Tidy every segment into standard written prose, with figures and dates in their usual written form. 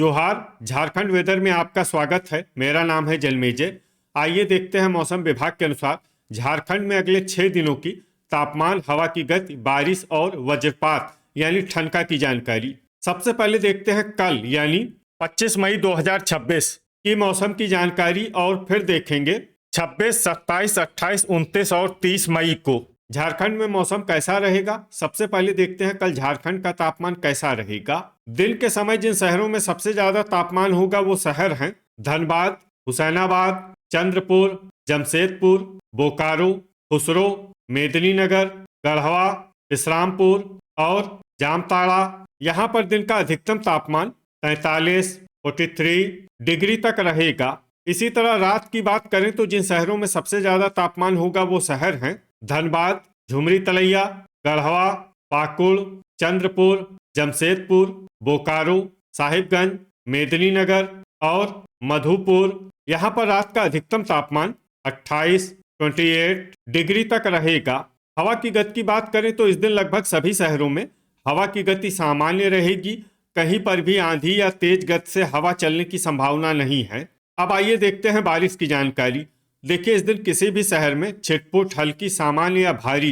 जोहार। झारखंड वेदर में आपका स्वागत है। मेरा नाम है जलमेजय। आइए देखते हैं मौसम विभाग के अनुसार झारखंड में अगले 6 दिनों की तापमान, हवा की गति, बारिश और वज्रपात यानी ठनका की जानकारी। सबसे पहले देखते हैं कल यानी 25 मई 2026 की मौसम की जानकारी और फिर देखेंगे 26, 27, 28, 29 और 30 मई को झारखंड में मौसम कैसा रहेगा। सबसे पहले देखते हैं कल झारखंड का तापमान कैसा रहेगा। दिन के समय जिन शहरों में सबसे ज्यादा तापमान होगा वो शहर हैं धनबाद, हुसैनाबाद, चंद्रपुर, जमशेदपुर, बोकारो, खुसरो, मेदिनीनगर, गढ़वा, इस्लामपुर और जामताड़ा। यहाँ पर दिन का अधिकतम तापमान 43, 43 डिग्री तक रहेगा। इसी तरह रात की बात करें तो जिन शहरों में सबसे ज्यादा तापमान होगा वो शहर हैं धनबाद, झुमरी तलैया, गढ़वा, पाकुड़, चंद्रपुर, जमशेदपुर, बोकारो, साहिबगंज, मेदिनीनगर और मधुपुर। यहाँ पर रात का अधिकतम तापमान 28, 28 डिग्री तक रहेगा। हवा की गति की बात करें तो इस दिन लगभग सभी शहरों में हवा की गति सामान्य रहेगी। कहीं पर भी आंधी या तेज गति से हवा चलने की संभावना नहीं है। अब आइए देखते हैं बारिश की जानकारी। देखिए, इस दिन किसी भी शहर में छिटपुट, हल्की, सामान्य या भारी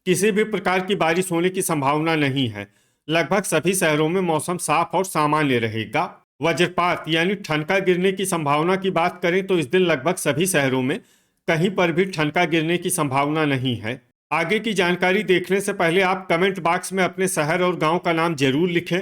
किसी भी प्रकार की बारिश होने की संभावना नहीं है। लगभग सभी शहरों में मौसम साफ और सामान्य रहेगा। वज्रपात यानी ठनका गिरने की संभावना की बात करें तो इस दिन लगभग सभी शहरों में कहीं पर भी ठनका गिरने की संभावना नहीं है। आगे की जानकारी देखने से पहले आप कमेंट बॉक्स में अपने शहर और गांव का नाम जरूर लिखें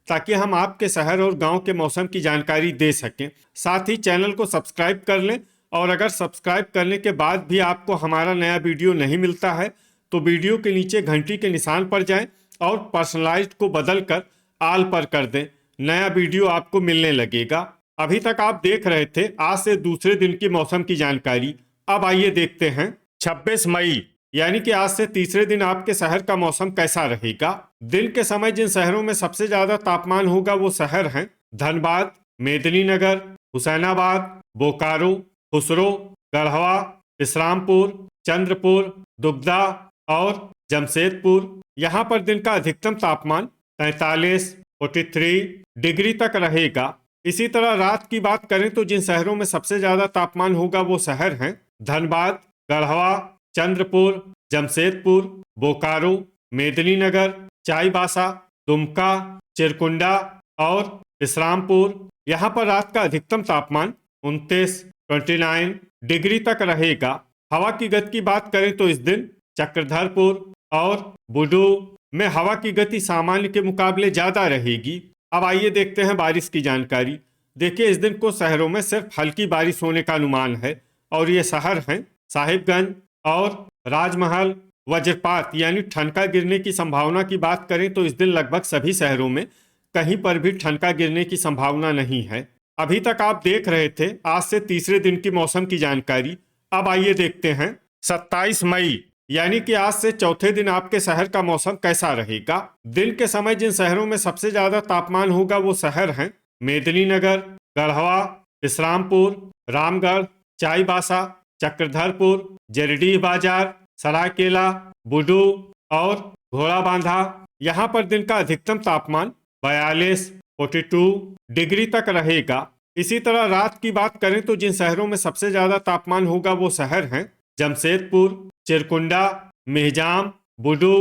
ताकि हम आपके शहर और गांव के मौसम की जानकारी दे सकें। साथ ही चैनल को सब्सक्राइब कर लें और अगर सब्सक्राइब करने के बाद भी आपको हमारा नया वीडियो नहीं मिलता है तो वीडियो के नीचे घंटी के निशान पर जाएं और पर्सनलाइज्ड को बदलकर ऑल पर कर दें। नया वीडियो आपको मिलने लगेगा। अभी तक आप देख रहे थे आज से दूसरे दिन की मौसम की जानकारी। अब आइए देखते हैं 26 मई यानी कि आज से तीसरे दिन आपके शहर का मौसम कैसा रहेगा। दिन के समय जिन शहरों में सबसे ज्यादा तापमान होगा वो शहर हैं धनबाद, मेदिनीनगर, हुसैनाबाद, बोकारो, खुसरो, गढ़वा, इस्लामपुर, चंद्रपुर, दुगदा और जमशेदपुर। यहाँ पर दिन का अधिकतम तापमान 43, 43 डिग्री तक रहेगा। इसी तरह रात की बात करें तो जिन शहरों में सबसे ज्यादा तापमान होगा वो शहर हैं धनबाद, गढ़वा, चंद्रपुर, जमशेदपुर, बोकारो, मेदिनीनगर, चाईबासा, दुमका, चिरकुंडा और इस्लामपुर। यहाँ पर रात का अधिकतम तापमान 29, 29 डिग्री तक रहेगा। हवा की गति की बात करें तो इस दिन चक्रधरपुर और बुडू में हवा की गति सामान्य के मुकाबले ज्यादा रहेगी। अब आइए देखते हैं बारिश की जानकारी। देखिए, इस दिन को शहरों में सिर्फ हल्की बारिश होने का अनुमान है और ये शहर हैं साहिबगंज और राजमहल। वज्रपात यानी ठनका गिरने की संभावना की बात करें तो इस दिन लगभग सभी शहरों में कहीं पर भी ठनका गिरने की संभावना नहीं है। अभी तक आप देख रहे थे आज से तीसरे दिन की मौसम की जानकारी। अब आइए देखते हैं 27 मई यानी कि आज से चौथे दिन आपके शहर का मौसम कैसा रहेगा। दिन के समय जिन शहरों में सबसे ज्यादा तापमान होगा वो शहर हैं मेदिनीनगर, गढ़वा, इस्लामपुर, रामगढ़, चाईबासा, चक्रधरपुर, जरडीह बाजार, सरायकेला, बुडू और घोड़ाबांधा। यहाँ पर दिन का अधिकतम तापमान 42, 42 डिग्री तक रहेगा। इसी तरह रात की बात करें तो जिन शहरों में सबसे ज्यादा तापमान होगा वो शहर हैं जमशेदपुर, चिरकुंडा, मेहजाम, बुडू,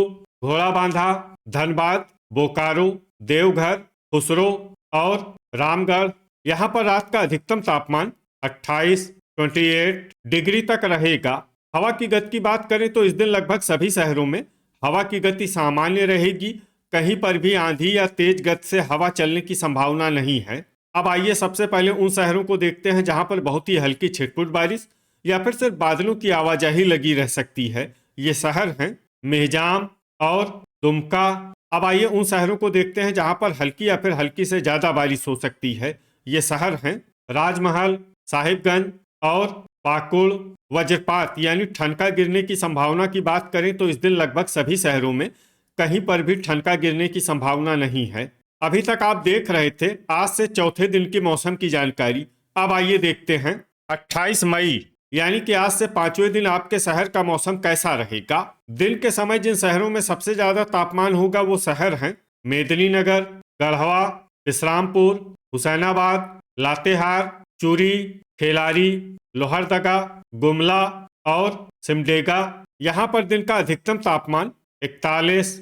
घोड़ाबांधा, धनबाद, बोकारो, देवघर, खुसरो और रामगढ़। यहाँ पर रात का अधिकतम तापमान 28, 28 डिग्री तक रहेगा। हवा की गति की बात करें तो इस दिन लगभग सभी शहरों में हवा की गति सामान्य रहेगी। कहीं पर भी आंधी या तेज गति से हवा चलने की संभावना नहीं है। अब आइए सबसे पहले उन शहरों को देखते हैं जहां पर बहुत ही हल्की छिटपुट बारिश या फिर सिर्फ बादलों की आवाजाही लगी रह सकती है। ये शहर हैं मेहजाम और दुमका। अब आइए उन शहरों को देखते हैं जहां पर हल्की या फिर हल्की से ज्यादा बारिश हो सकती है। ये शहर हैं राजमहल, साहिबगंज और पाकुड़। वज्रपात यानी ठनका गिरने की संभावना की बात करें तो इस दिन लगभग सभी शहरों में कहीं पर भी ठनका गिरने की संभावना नहीं है। अभी तक आप देख रहे थे आज से चौथे दिन की मौसम की जानकारी। अब आइए देखते हैं 28 मई यानी कि आज से पांचवें दिन आपके शहर का मौसम कैसा रहेगा। दिन के समय जिन शहरों में सबसे ज्यादा तापमान होगा वो शहर हैं मेदिनीनगर, गढ़वा, इस्लामपुर, हुसैनाबाद, लातेहार, चूरी, खेलारी, लोहरदगा, गुमला और सिमडेगा। यहाँ पर दिन का अधिकतम तापमान 41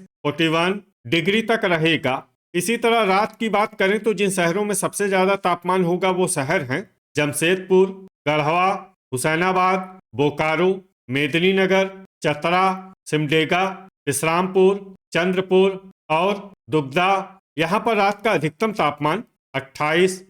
डिग्री तक रहेगा। इसी तरह रात की बात करें तो जिन शहरों में सबसे ज्यादा तापमान होगा वो शहर हैं जमशेदपुर, गढ़वा, हुसैनाबाद, बोकारो, मेदिनीनगर, चतरा, सिमडेगा, इस्लामपुर, चंद्रपुर और दुगदा। यहाँ पर रात का अधिकतम तापमान 28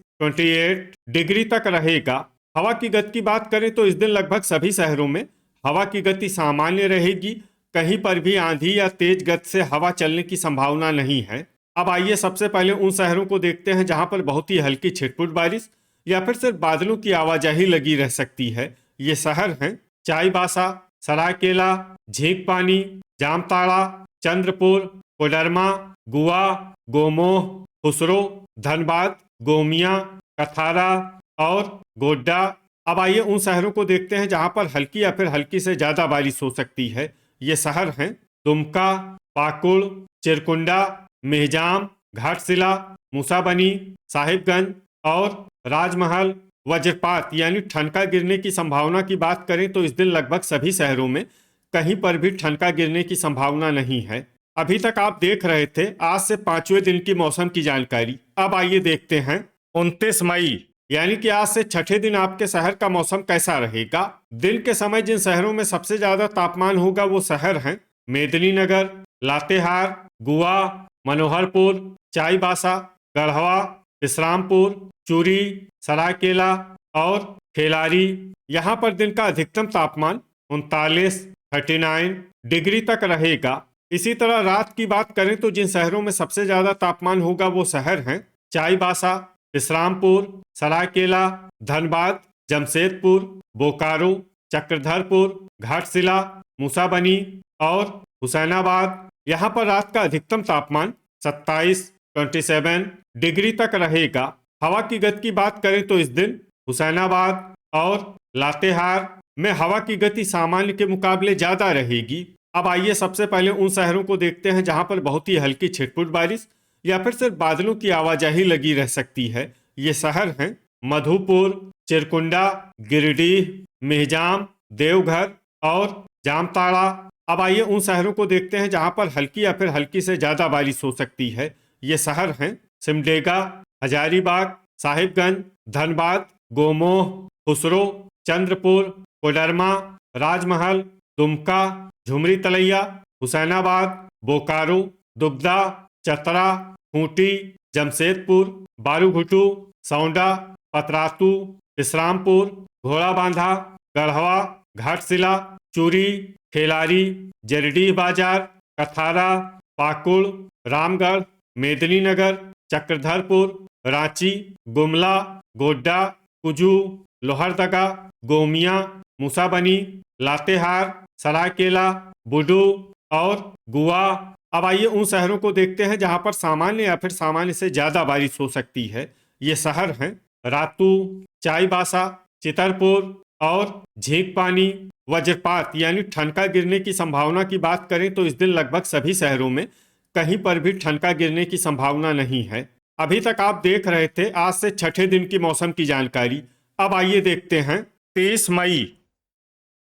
डिग्री तक रहेगा। हवा की गति की बात करें तो इस दिन लगभग सभी शहरों में हवा की गति सामान्य रहेगी। कहीं पर भी आंधी या तेज गति से हवा चलने की संभावना नहीं है। अब आइए सबसे पहले उन शहरों को देखते हैं जहां पर बहुत ही हल्की छिटपुट बारिश या फिर सिर्फ बादलों की आवाजाही लगी रह सकती है। ये शहर हैं चाईबासा, सरायकेला, झींकपानी, जामताड़ा, चंद्रपुर, कोडरमा, गुआ, गोमोह, खुसरो, धनबाद, गोमिया, कथारा और गोड्डा। अब आइए उन शहरों को देखते हैं जहां पर हल्की या फिर हल्की से ज्यादा बारिश हो सकती है। ये शहर हैं दुमका, पाकुड़, चिरकुंडा, मेहजाम, घाटशिला, मूसाबनी, साहिबगंज और राजमहल। वज्रपात यानी ठनका गिरने की संभावना की बात करें तो इस दिन लगभग सभी शहरों में कहीं पर भी ठनका गिरने की संभावना नहीं है। अभी तक आप देख रहे थे आज से 5वें दिन की मौसम की जानकारी। अब आइए देखते हैं 29 मई यानी कि आज से छठे दिन आपके शहर का मौसम कैसा रहेगा। दिन के समय जिन शहरों में सबसे ज्यादा तापमान होगा वो शहर हैं मेदिनीनगर, लातेहार, गुआ, मनोहरपुर, चाईबासा, गढ़वा, इस्लामपुर, चूरी, सरायकेला और खेलारी। यहाँ पर दिन का अधिकतम तापमान 39 डिग्री तक रहेगा। इसी तरह रात की बात करें तो जिन शहरों में सबसे ज्यादा तापमान होगा वो शहर हैं चाईबासा, इस्लामपुर, सरायकेला, धनबाद, जमशेदपुर, बोकारो, चक्रधरपुर, घाटशिला, मूसाबनी और हुसैनाबाद। यहाँ पर रात का अधिकतम तापमान 27 डिग्री तक रहेगा। हवा की गति की बात करें तो इस दिन हुसैनाबाद और लातेहार में हवा की गति सामान्य के मुकाबले ज्यादा रहेगी। अब आइए सबसे पहले उन शहरों को देखते हैं जहां पर बहुत ही हल्की छिटपुट बारिश या फिर सिर्फ बादलों की आवाजाही लगी रह सकती है। ये शहर हैं मधुपुर, चिरकुंडा, गिरिडीह, मेहजाम, देवघर और जामताड़ा। अब आइए उन शहरों को देखते हैं जहां पर हल्की या फिर हल्की से ज्यादा बारिश हो सकती है। ये शहर हैं सिमडेगा, हजारीबाग, साहिबगंज, धनबाद, गोमोह, खुसरो, चंद्रपुर, कोडरमा, राजमहल, दुमका, झुमरी तलैया, हुसैनाबाद, बोकारो, दुगदा, चतरा, खूंटी, जमशेदपुर, बारूघुटू, सौंडा, पतरातू, इस्लामपुर, घोड़ाबांधा, गढ़वा, घाटशिला, चूरी, खेलारी, जरडीह बाजार, कथारा, पाकुड़, रामगढ़, मेदिनीनगर, चक्रधरपुर, रांची, गुमला, गोड्डा, कुजू, लोहरदगा, गोमिया, मूसाबनी, लातेहार, सरायकेला, बुडू और गुआ। अब आइए उन शहरों को देखते हैं जहां पर सामान्य या फिर सामान्य से ज्यादा बारिश हो सकती है। ये शहर हैं रातू, चाईबासा, चितरपुर और झींकपानी। वज्रपात यानी ठनका गिरने की संभावना की बात करें तो इस दिन लगभग सभी शहरों में कहीं पर भी ठनका गिरने की संभावना नहीं है। अभी तक आप देख रहे थे आज से छठे दिन की मौसम की जानकारी। अब आइए देखते हैं 23 मई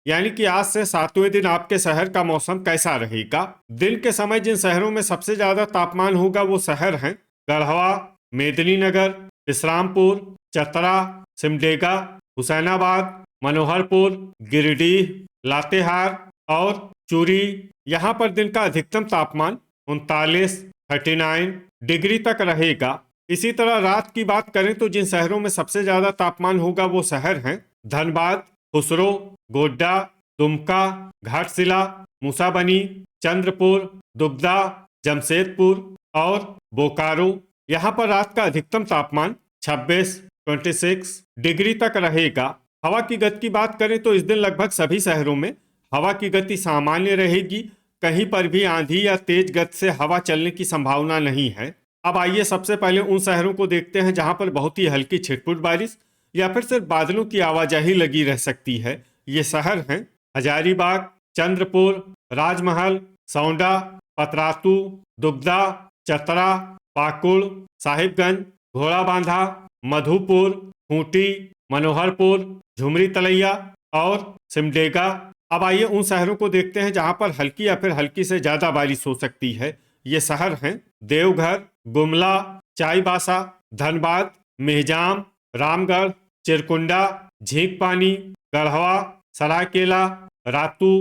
यानी कि आज से 7वें दिन आपके शहर का मौसम कैसा रहेगा। दिन के समय जिन शहरों में सबसे ज्यादा तापमान होगा वो शहर हैं गढ़वा, मेदिनीनगर, इस्लामपुर, चतरा, सिमडेगा, हुसैनाबाद, मनोहरपुर, गिरिडीह, लातेहार और चूरी। यहाँ पर दिन का अधिकतम तापमान 39 डिग्री तक रहेगा। इसी तरह रात की बात करें तो जिन शहरों में सबसे ज्यादा तापमान होगा वो शहर हैं धनबाद, खुसरो, गोड्डा, दुमका, घाटशिला, मूसाबनी, चंद्रपुर, दुगदा, जमशेदपुर और बोकारो। यहाँ पर रात का अधिकतम तापमान 26 डिग्री तक रहेगा। हवा की गति की बात करें तो इस दिन लगभग सभी शहरों में हवा की गति सामान्य रहेगी। कहीं पर भी आंधी या तेज गति से हवा चलने की संभावना नहीं है। अब आइए सबसे पहले उन शहरों को देखते हैं जहां पर बहुत ही हल्की छिटपुट बारिश या फिर सिर्फ बादलों की आवाजाही लगी रह सकती है। ये शहर हैं हजारीबाग, चंद्रपुर, राजमहल, सौंडा, पतरातू, दुगदा, चतरा, पाकुड़, साहिबगंज, घोड़ाबांधा, मधुपुर, खूंटी, मनोहरपुर, झुमरी तलैया और सिमडेगा। अब आइए उन शहरों को देखते हैं जहां पर हल्की या फिर हल्की से ज्यादा बारिश हो सकती है। ये शहर हैं देवघर, गुमला, चाईबासा, धनबाद, मेहजाम, रामगढ़, चिरकुंडा, झींकपानी, गढ़वा, सरायकेला, रातू,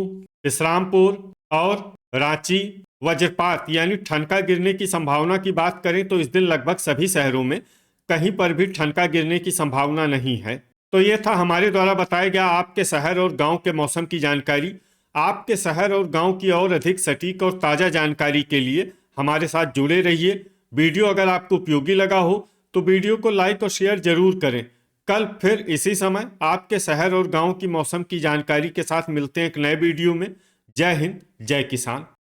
विश्रामपुर और रांची। वज्रपात यानी ठनका गिरने की संभावना की बात करें तो इस दिन लगभग सभी शहरों में कहीं पर भी ठनका गिरने की संभावना नहीं है। तो ये था हमारे द्वारा बताया गया आपके शहर और गांव के मौसम की जानकारी। आपके शहर और गांव की और अधिक सटीक और ताज़ा जानकारी के लिए हमारे साथ जुड़े रहिए। वीडियो अगर आपको उपयोगी लगा हो तो वीडियो को लाइक और शेयर जरूर करें। कल फिर इसी समय आपके शहर और गांव की मौसम की जानकारी के साथ मिलते हैं एक नए वीडियो में। जय हिंद, जय किसान।